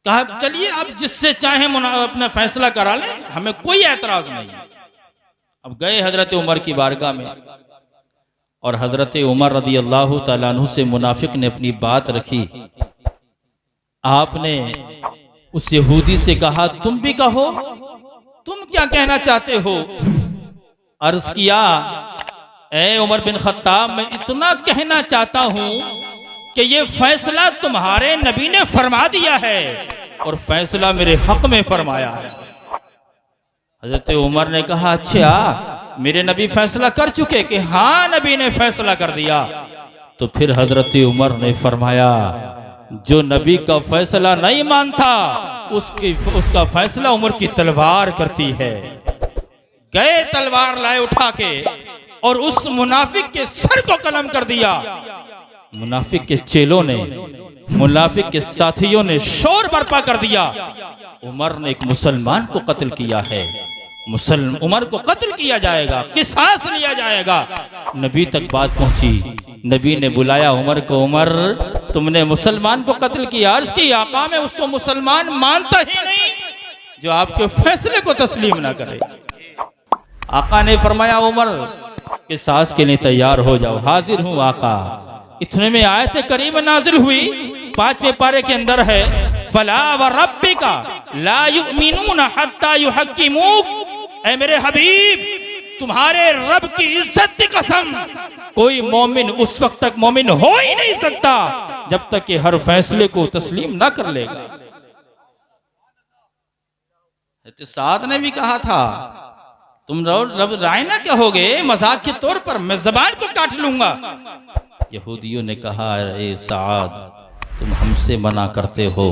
कहा चलिए आप जिससे चाहें अपना फैसला करा लें, हमें कोई एतराज नहीं। अब गए हजरत उमर की बारगाह में और हजरत उमर रदी अल्लाह तआला अन्हु से मुनाफिक ने अपनी बात रखी। आपने उस यहूदी से कहा तुम भी कहो, तुम क्या कहना चाहते हो। अर्ज किया ए उमर बिन खत्ताब, मैं इतना कहना चाहता हूं कि ये फैसला तुम्हारे नबी ने फरमा दिया है और फैसला मेरे हक में फरमाया है। हजरत उमर ने कहा अच्छा मेरे नबी फैसला कर चुके कि हाँ नबी ने फैसला कर दिया। तो फिर हजरत उमर ने फरमाया जो नबी का फैसला नहीं मानता उसका फैसला उमर की तलवार करती है। गए तलवार लाए उठा के और उस मुनाफिक के सर को कलम कर दिया। मुनाफिक के चेलों ने, मुनाफिक के साथियों ने शोर बर्पा कर दिया। उमर ने एक मुसलमान को कत्ल किया है, उमर को कत्ल किया जाएगा, किसास लिया जाएगा। नबी तक बात पहुंची। नबी ने बुलाया उमर को, उमर तुमने मुसलमान को कत्ल किया। अर्ज की आका में उसको मुसलमान मानता ही नहीं जो आपके फैसले को तस्लीम ना करे। आका ने फरमाया उमर किसास के लिए तैयार हो जाओ, हाजिर हूं आका। इतने में आयत करीम नाजिल हुई, 5वें पारे के अंदर है फला व रब्बिका ला युमिनूना हत्ता युहक्किमूक। ऐ मेरे हबीब तुम्हारे रब की इज्जत की कसम, कोई मोमिन उस वक्त तक मोमिन हो ही नहीं सकता जब तक कि हर फैसले को तस्लीम ना कर लेगा। साद ने भी कहा था तुम रब राय ना कहोगे मजाक के तौर पर, मैं जबान को काट लूंगा। यहूदियों ने कहा ए साद तुम हमसे मना करते हो,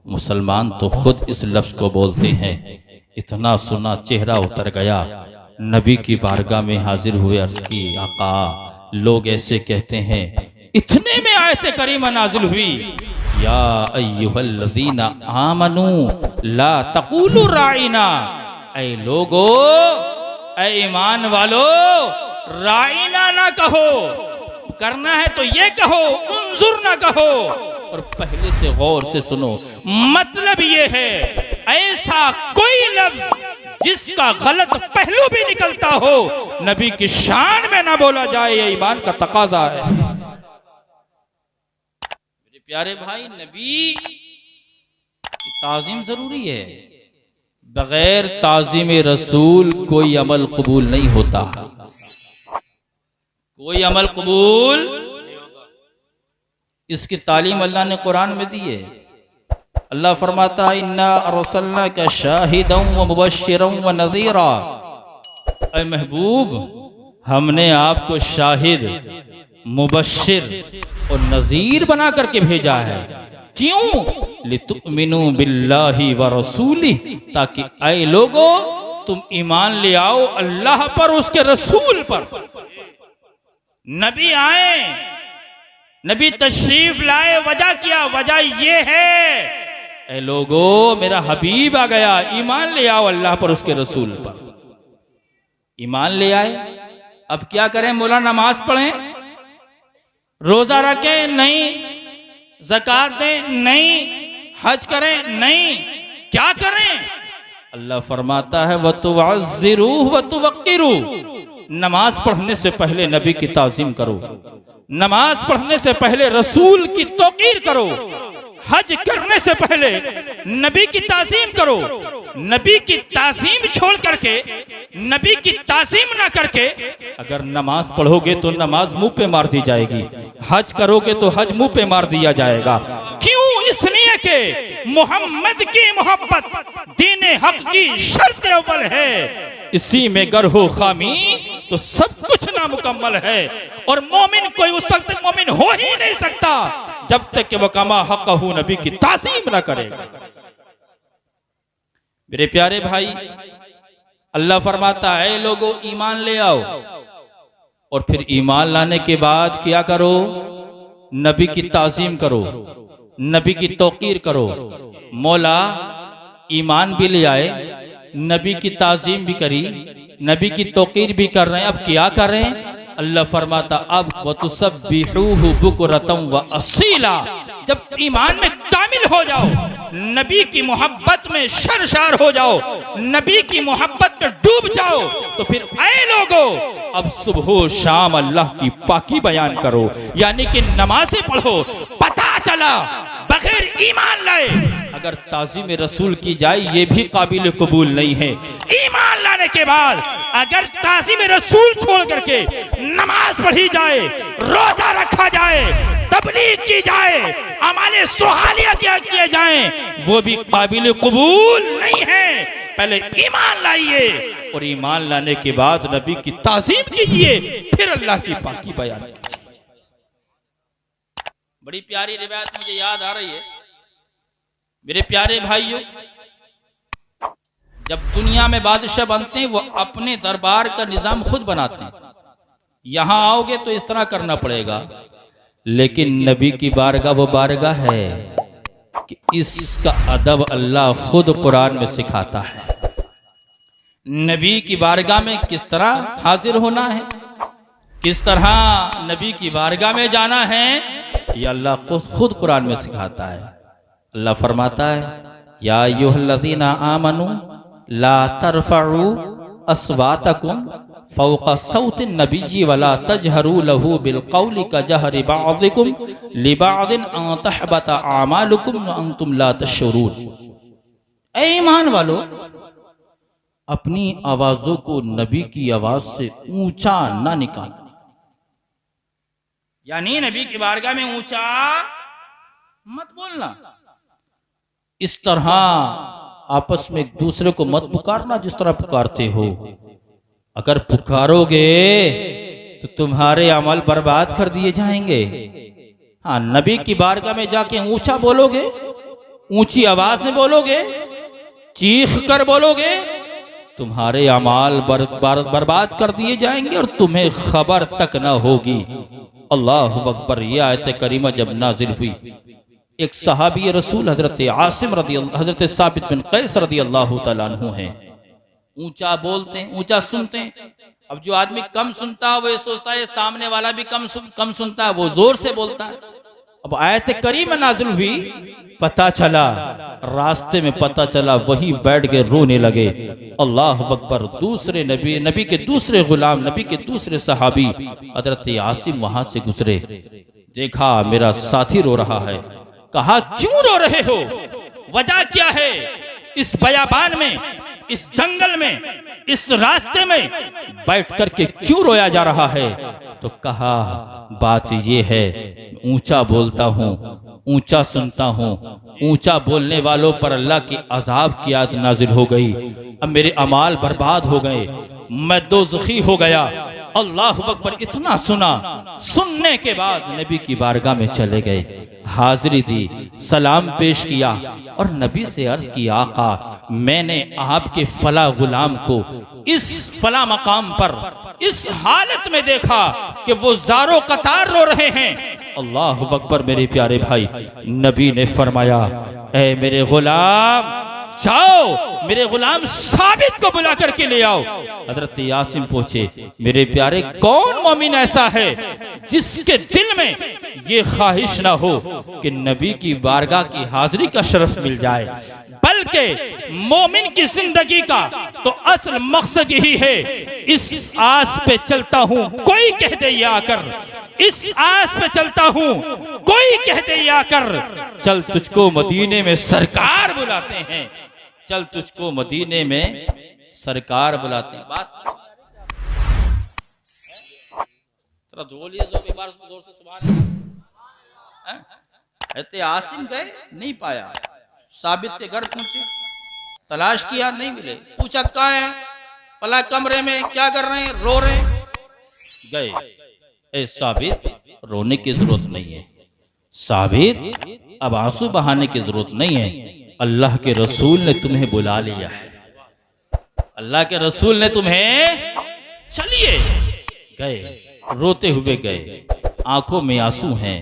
मुसलमान तो खुद इस लफ्ज को बोलते हैं। इतना सुना चेहरा उतर गया। नबी की बारगाह में हाजिर हुए, अर्ज की आका लोग ऐसे कहते हैं। इतने में आयत करीमा नाजिल हुई या अय्युहल्लज़ीना आमनू ला तक़ूलू राइना। ऐ लोगो, ऐ ईमान वालो, राइना ना कहो, करना है तो ये कहो, उन्जुर ना कहो। और पहले से गौर से सुनो, मतलब ये है ऐसा कोई लफ्ज जिसका गलत पहलू भी निकलता हो नबी की शान में ना बोला जाए, ये ईमान का तकाजा है। मेरे प्यारे भाई, नबी की ताजीम जरूरी है। बगैर ताजीम रसूल कोई अमल कबूल नहीं होता, कोई अमल कबूल। इसकी तालीम अल्लाह ने कुरान में दी है। अल्लाह फरमाता है इन्ना अरसलनाका शाहिदन व मुबश्शिरन व नज़ीरा। ऐ महबूब हमने आपको शाहिद, मुबश्शिर और नज़ीर बना करके भेजा है। क्यों? लितुमिनु बिल्लाहि व रसूलिही, ताकि ऐ लोगो तुम ईमान ले आओ अल्लाह पर, उसके रसूल पर। नबी आए, नबी तशरीफ लाए, वजह क्या? वजह ये है ऐ लोगो मेरा हबीब आ गया, ईमान ले आओ अल्लाह पर, उसके रसूल पर। ईमान ले आए। अब क्या करें? मौला नमाज पढ़ें, रोजा रखें? नहीं। ज़कात दें? नहीं। हज करें? नहीं। क्या करें? अल्लाह फरमाता है वतुअज़्ज़िरूह वतुवक्किरूह। नमाज पढ़ने से पहले नबी की ताज़ीम करो, नमाज पढ़ने से पहले रसूल की तौकीर करो, हज करने से पहले नबी की ताज़ीम करो। नबी की ताज़ीम छोड़ करके, नबी की ताज़ीम ना करके अगर नमाज पढ़ोगे तो नमाज मुंह पे मार दी जाएगी, हज करोगे तो हज मुंह पे मार दिया जाएगा। क्यों? इसलिए कि मोहम्मद की मोहब्बत दीन हक की शर्त अव्वल है। इसी में गर हो खामी तो सब कुछ नामुकम्मल है। और मोमिन कोई उस वक्त तक मोमिन हो ही नहीं सकता जब तक कि वह कमा हक़हू नबी की ताज़ीम ना करेगा। मेरे प्यारे भाई, अल्लाह फरमाता है लोगों ईमान ले आओ। और फिर ईमान लाने के बाद क्या करो? नबी की ताज़ीम करो, नबी की तौकीर करो। मौला ईमान भी ले आए, नबी की ताज़ीम भी करी, नबी की तौकीर भी कर रहे हैं। अब क्या कर रहे हैं? अल्लाह फरमाता अब वतुसब्बिहूहु बुकरतन व असीला। जब ईमान में कामिल हो जाओ, नबी की मोहब्बत में शर्मसार हो जाओ, नबी की मोहब्बत में डूब जाओ, तो फिर ऐ लोगों अब सुबह शाम अल्लाह की पाकी बयान करो, यानी कि नमाज़ें पढ़ो। पता चला बगैर ईमान लाए अगर ताज़ीम रसूल की जाए ये भी काबिल कबूल नहीं है। ईमान लाने के बाद अगर ताज़ीम रसूल छोड़ करके नमाज पढ़ी जाए, रोजा रखा जाए, तबलीग की जाए, अमाले सुहालिया किए जाए, वो भी काबिल कबूल नहीं है। पहले ईमान लाइए और ईमान लाने के बाद नबी की ताज़ीम कीजिए, फिर अल्लाह की पाकी बयान कीजिए। बड़ी प्यारी रिवायत मुझे याद आ रही है मेरे प्यारे भाइयों, जब दुनिया में बादशाह बनते हैं वो अपने दरबार का निजाम खुद बनाते हैं। यहां आओगे तो इस तरह करना पड़ेगा, लेकिन नबी की बारगाह वो बारगाह है कि इसका अदब अल्लाह खुद कुरान में सिखाता है। नबी की बारगाह में किस तरह हाजिर होना है, किस तरह नबी की बारगाह में जाना है, ये अल्लाह खुद कुरान में सिखाता है। अल्लाह फरमाता है या अय्युहल्लज़ीना आमनू ला तरफ़अू अस्वातकुम फ़ौक़ सौतिन नबिय्यि वला तजहरू लहू बिलक़ौलि कजहरि बअदिकुम लिबअदिन अन तहबत आमालुकुम व अंतुम ला तशऊरून। ऐ ईमान वालो, अपनी आवाजों को नबी की आवाज से ऊंचा ना निकालो, यानी नबी की बारगाह में ऊंचा मत बोलना। इस तरह आपस में एक दूसरे को मत पुकारना जिस तरह पुकारते हो। अगर पुकारोगे तो तुम्हारे अमल बर्बाद कर दिए जाएंगे। हाँ, नबी की बारगाह में जाके ऊंचा बोलोगे, ऊंची आवाज में बोलोगे, चीख कर बोलोगे, तुम्हारे अमाल बर्बाद कर दिए जाएंगे और तुम्हें खबर तक न होगी। अल्लाह अकबर। ये आयत करीमा जब नाजिल हुई, एक सहाबी रसूल हजरत साबित बिन कैस रदी अल्लाह तआला अन्हु हैं, ऊंचा बोलते हैं, ऊंचा सुनते हैं। अब जो आदमी कम सुनता है वो ये सोचता है सामने वाला भी कम सुनता है, वो जोर से बोलता है। अब आयत करीमा नाजिल हुई, पता चला, रास्ते में पता चला, वहीं बैठ के रोने लगे। अल्लाह अकबर। दूसरे नबी के दूसरे गुलाम, नबी के दूसरे सहाबी हजरत आसिम वहां से गुजरे, देखा मेरा साथी रो रहा है। कहा क्यों रो रहे हो, वजह क्या है, इस बयाबान में, इस जंगल में, इस रास्ते में बैठ करके क्यों रोया जा रहा है? तो कहा बात ये है, ऊंचा बोलता हूँ, ऊंचा सुनता हूँ, ऊंचा बोलने वालों पर अल्लाह की अजाब की आयत नाजिल हो गई। अब मेरे अमाल बर्बाद हो गए, मैं दोज़खी हो गया। अल्लाह अकबर। इतना सुना, सुनने के बाद नबी की बारगाह में चले गए, हाजिरी दी, सलाम पेश किया और नबी से अर्ज की, आका मैंने आपके फला गुलाम को इस फला मकाम पर इस हालत में देखा कि वो ज़ारो कतार रो रहे हैं। अल्लाह अकबर। मेरे प्यारे भाई, नबी ने फरमाया, ऐ मेरे गुलाम, जाओ मेरे गुलाम साबित को बुला करके ले आओ। हजरत यासिम पूछे, मेरे प्यारे कौन मोमिन ऐसा है जिसके दिल में ये ख्वाहिश ना हो कि नबी की बारगाह की हाजिरी का शरफ मिल जाए? बल्कि मोमिन की जिंदगी का तो असल मकसद यही है, इस आस पे चलता हूँ कोई कह दे ये आकर, इस आस पे चलता हूँ कोई कह दे ये आकर, चल तुझको मदीने में सरकार बुलाते हैं, चल तुझको मदीने में सरकार बुलाते हैं। बस बोलिए जोर से सुभान अल्लाह। आसिम गए, नहीं पाया, साबित के घर पहुंचे, तलाश किया, नहीं मिले, पूछा कहाँ है, फला कमरे में, क्या कर रहे हैं, रो रहे हैं, गए। ए साबित, रोने की जरूरत नहीं है, साबित अब आंसू बहाने की जरूरत नहीं है, अल्लाह के रसूल ने तुम्हें बुला लिया है, अल्लाह के रसूल ने तुम्हें, चलिए। गए, रोते हुए गए, आंखों में आंसू हैं।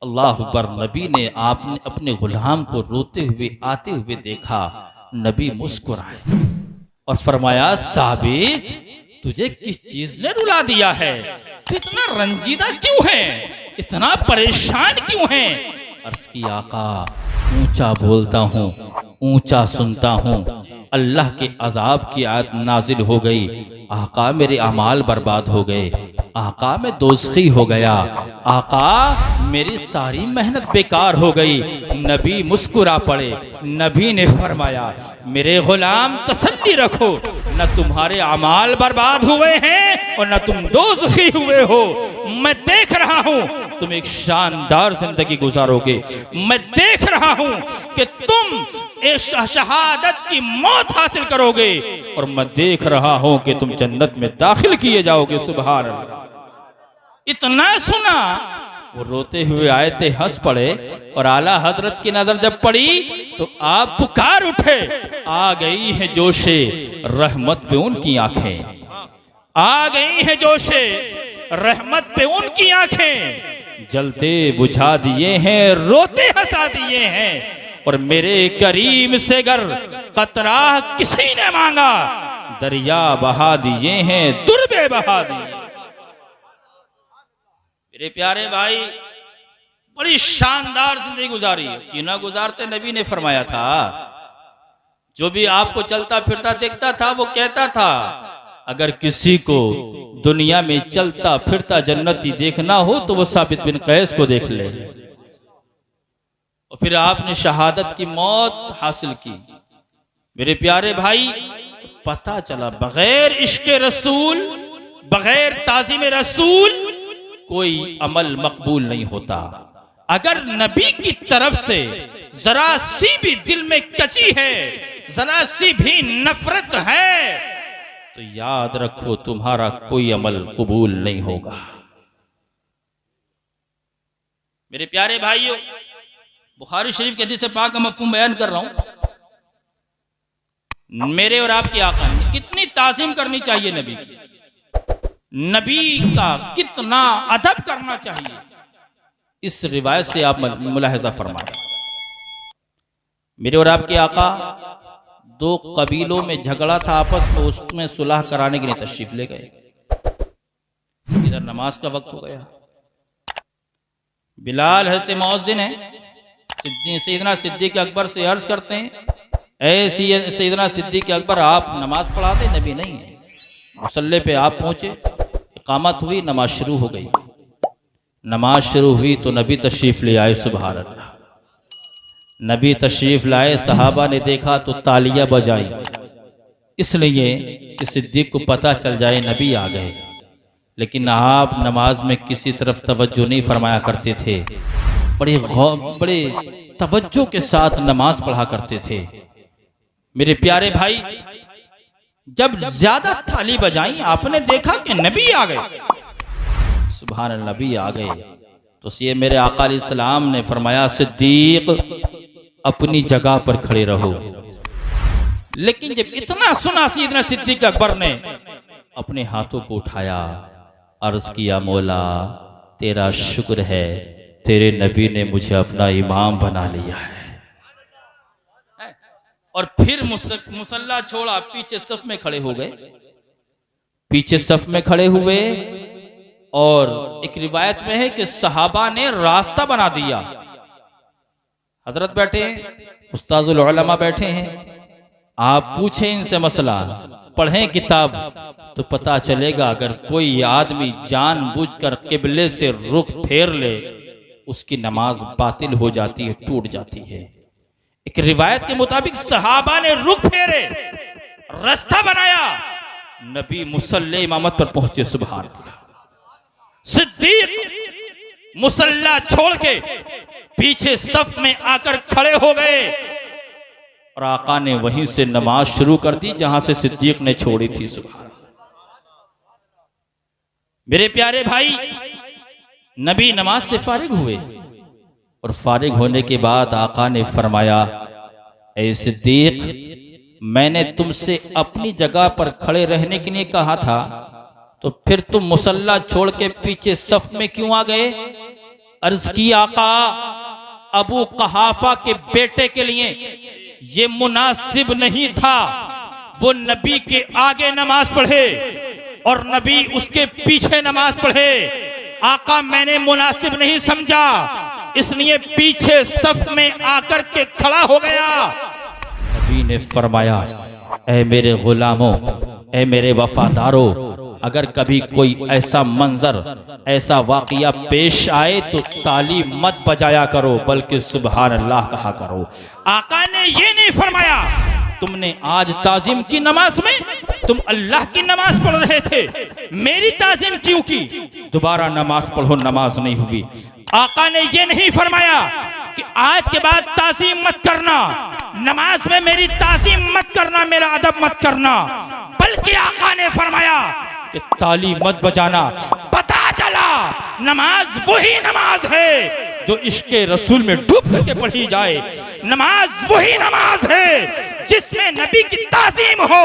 अल्लाह अकबर। नबी ने आपने अपने गुलाम को रोते हुए आते हुए देखा, नबी मुस्कुराए और फरमाया, साबित तुझे किस चीज ने रुला दिया है, तू इतना रंजीदा क्यों है, इतना परेशान क्यों है? अर्ज की आका ऊंचा बोलता हूँ, ऊंचा सुनता हूँ, अल्लाह के अजाब की आयत नाजिल हो गई, आका मेरे अमाल बर्बाद हो गए, आका मैं दोज़खी हो गया, आका मेरी सारी मेहनत बेकार हो गई। नबी मुस्कुरा पड़े, नबी ने फरमाया मेरे गुलाम तसल्ली रखो, न तुम्हारे अमाल बर्बाद हुए हैं और न तुम दोज़खी हुए हो। मैं देख रहा हूँ तुम एक शानदार जिंदगी गुजारोगे, मैं देख रहा हूँ कि तुम एक शहादत की मौत हासिल करोगे और मैं देख रहा हूँ कि तुम जन्नत में दाखिल किए जाओगे। सुभान अल्लाह। इतना सुना वो रोते हुए आए थे, हंस पड़े और आला हजरत की नजर जब पड़ी तो आप पुकार उठे, आ गई है जोशे रहमत पे उनकी आंखें, आ गई है जोशे रहमत पे उनकी आंखें, जलते बुझा दिए हैं, रोते हंसा दिए हैं, और मेरे करीम से गर कतरा किसी ने मांगा, दरिया बहा दिए हैं, दुर्बे बहा दिए। मेरे प्यारे भाई बड़ी शानदार जिंदगी गुजारी, कि ना गुजारते नबी ने फरमाया था, जो भी आपको चलता फिरता देखता था वो कहता था अगर किसी को दुनिया में चलता फिरता जन्नती देखना हो तो वो साबित बिन कैस को देख ले। और फिर आपने शहादत की मौत हासिल की। मेरे प्यारे भाई पता चला बगैर इश्क रसूल, बगैर ताज़ीम रसूल कोई अमल मकबूल नहीं होता। अगर नबी की तरफ से जरा सी भी दिल में कची है, जरा सी भी नफरत है, तो याद रखो तुम्हारा कोई अमल कबूल नहीं होगा। मेरे प्यारे भाइयों, बुखारी शरीफ के हदीस पाक का मफ़हूम बयान कर रहा हूं। मेरे और आपके आका ने कितनी ताज़ीम करनी चाहिए नबी की, नबी का कितना अदब करना चाहिए, इस रिवायत से आप मुलाहिजा फरमाएं। मेरे और आपके आका दो कबीलों में झगड़ा था आपस में, उसमें सुलह कराने के लिए तशरीफ ले गए। इधर नमाज का वक्त हो गया, बिलाल हज़रत मुअज्जिन है, सैयदना सिद्दीक़ अकबर से अर्ज करते हैं, ऐ सैयदना सिद्दीक़ अकबर आप नमाज पढ़ा दे। नबी नहीं है। मुसल्ले पे आप पहुंचे, इकामत हुई, नमाज शुरू हो गई। नमाज शुरू हुई तो नबी तशरीफ ले आए। सुभान अल्लाह। नबी तशरीफ लाए, सहाबा ने देखा तो तालियां बजाई, इसलिए कि सिद्दीक को पता चल जाए नबी आ गए। लेकिन आप नमाज में किसी तरफ तवज्जो नहीं फरमाया करते थे, बड़े तवज्जो के साथ नमाज पढ़ा करते थे। मेरे प्यारे भाई जब ज्यादा थाली बजाई, आपने देखा कि नबी आ गए। सुभान अल्लाह, नबी आ गए तो ये मेरे आका अलैहिस्सलाम ने फरमाया सिद्दीक अपनी जगह पर खड़े रहो। लेकिन जब इतना सुना सैयदना सिद्दीक अकबर ने अपने हाथों को उठाया, अर्ज किया मौला तेरा शुक्र है, तेरे नबी ने मुझे अपना इमाम बना लिया है। और फिर मुसल्ला छोड़ा, पीछे सफ में खड़े हो गए। पीछे सफ में खड़े हुए और एक रिवायत में है कि सहाबा ने रास्ता बना दिया। हजरत बैठे हैं, उस्ताजुल उलमा बैठे हैं, आप पूछें इनसे मसला, पढ़ें किताब तो पता चलेगा। अगर कोई आदमी जानबूझकर किबले से रुख फेर ले, उसकी नमाज बातिल हो जाती है, टूट जाती है। एक रिवायत के मुताबिक सहाबा ने रुख फेरे, रास्ता बनाया, नबी मुसल्ले इमामत पर पहुंचे। सुभान अल्लाह। सिद्दीक मुसल्ला छोड़ के पीछे सफ में आकर खड़े हो गए और आका ने वहीं से नमाज शुरू कर दी जहां से सिद्दीक ने छोड़ी थी। सुभान मेरे प्यारे भाई, नबी नमाज से फारिग हुए और फारिग होने के बाद आका ने फरमाया, ऐ सिद्दीक मैंने तुमसे अपनी जगह पर खड़े रहने के लिए कहा था, तो फिर तुम मुसल्ला छोड़ के पीछे सफ में क्यों आ गए? अर्ज की आका अबू कहाफा के बेटे के लिए ये मुनासिब नहीं था वो नबी के आगे नमाज पढ़े और नबी उसके पीछे नमाज पढ़े। आका मैंने मुनासिब नहीं समझा इसलिए पीछे सफ में आकर के खड़ा हो गया। नबी ने फरमाया, ऐ मेरे गुलामों, ऐ मेरे वफादारों, अगर कभी कोई ऐसा मंजर, ऐसा वाकया पेश आए तो ताली मत बजाया करो, बल्कि सुबहान अल्लाह कहा करो। आका ने ये नहीं फरमाया तुमने आज ताजीम की नमाज में तुम अल्लाह की नमाज पढ़ रहे थे, मेरी ताजीम क्यों की, दोबारा नमाज पढ़ो, नमाज नहीं हुई। आका ने ये नहीं फरमाया कि आज के बाद ताजीम मत करना, नमाज में मेरी ताजीम मत करना, मेरा अदब मत करना, बल्कि आका ने फरमाया कि ताली मत बजाना। पता चला नमाज वही नमाज है जो इश्के रसूल में डूब करके पढ़ी जाए, नमाज वही नमाज है जिसमें नबी की ताजीम हो।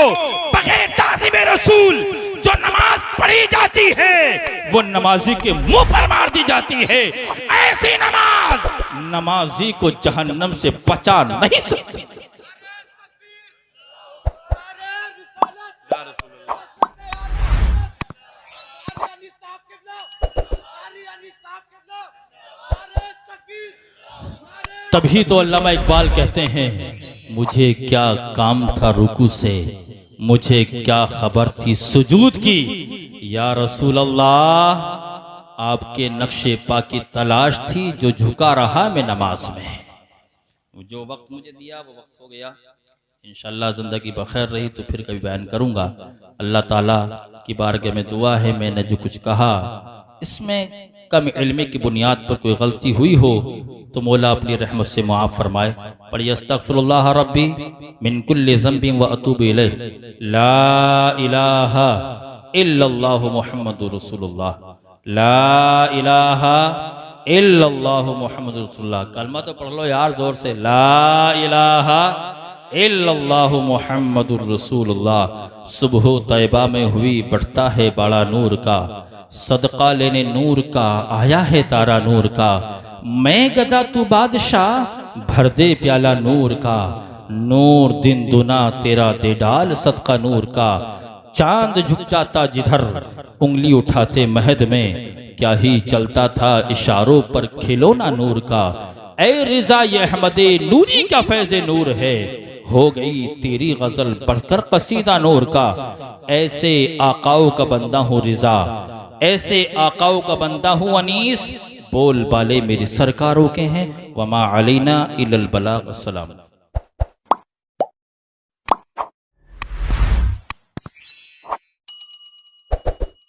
बगैर ताजीम रसूल जो नमाज पढ़ी जाती है वो नमाजी के मुंह पर मार दी जाती है। ऐसी नमाज नमाजी को जहन्नम से बचा नहीं सकती। तभी तो अल्लामा इकबाल कहते हैं, मुझे क्या काम था रुकू से, मुझे क्या खबर थी सुजूद की, या रसूल अल्लाह आपके नक्शे पा की तलाश थी जो झुका रहा मैं नमाज में। जो वक्त मुझे दिया वो वक्त हो गया, इंशाअल्लाह ज़िंदगी बखैर रही तो फिर कभी बयान करूँगा। अल्लाह ताला की बारगाह में दुआ है, मैंने जो कुछ कहा इसमें कम इल्मी की बुनियाद पर कोई गलती हुई हो तो मौला अपनी रहमत से मुआफ़ फरमाए। पढ़िए अस्तगफिरुल्लाह रब्बी मिन कुल्लि ज़ंबिन व अतूबु इलैहि, ला इलाहा इल्लल्लाहु मुहम्मदुर रसूलुल्लाह, ला इलाहा इल्लल्लाहु मुहम्मदुर रसूलुल्लाह। कलमा तो पढ़ लो यार जोर से, ला इलाहा इल्लल्लाहु मुहम्मदुर रसूलुल्लाह। सुबह तैबा में हुई बढ़ता है बड़ा नूर का, सदका लेने नूर का आया है तारा नूर का। मैं गदा तू बादशाह भर दे प्याला नूर का, नूर दिन दुना तेरा दे डाल सदका नूर का। चांद झुक जाता जिधर उंगली उठाते महद में, क्या ही चलता था इशारों पर खिलौना नूर का। ऐ रिजा ये अहमदे नूरी का फैज़े नूर है, हो गई तेरी गजल बढ़कर कसीदा नूर का। ऐसे आकाओं का बंदा हूँ रिजा, ऐसे आकाओं का बंदा हूँ अनीस, बोल बाले मेरी सरकारों के हैं। वमा अलैना इल्लल बलाग। अस्सलाम।